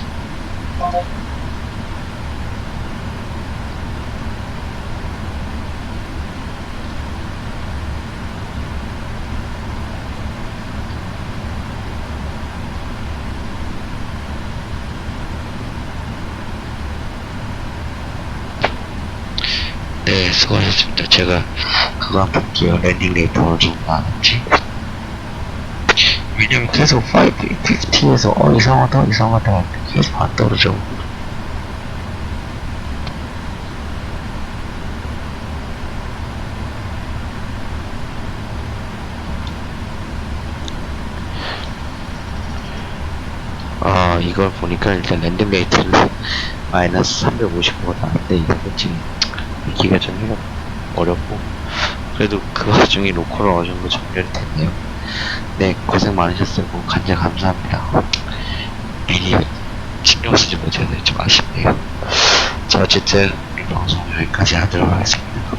네, 수고하셨습니다. 제가 그거 한번 볼게요. 랜딩 레이터는 좀 많은지. 왜냐면 계속 550에서 이상하다 계속 안 떨어져. 이걸 보니까 일단 랜딩 게이트를 마이너스 350보다 나왔는데 이거 지금 읽기가 좀 어렵고 그래도 그 와중에 로컬은 어느 정도 정렬이 됐네요. 네, 고생 많으셨고 간절 감사합니다. 미리 신경 쓰지 못해서 좀 아쉽네요. 자, 어쨌든 이 방송 여기까지 하도록 하겠습니다.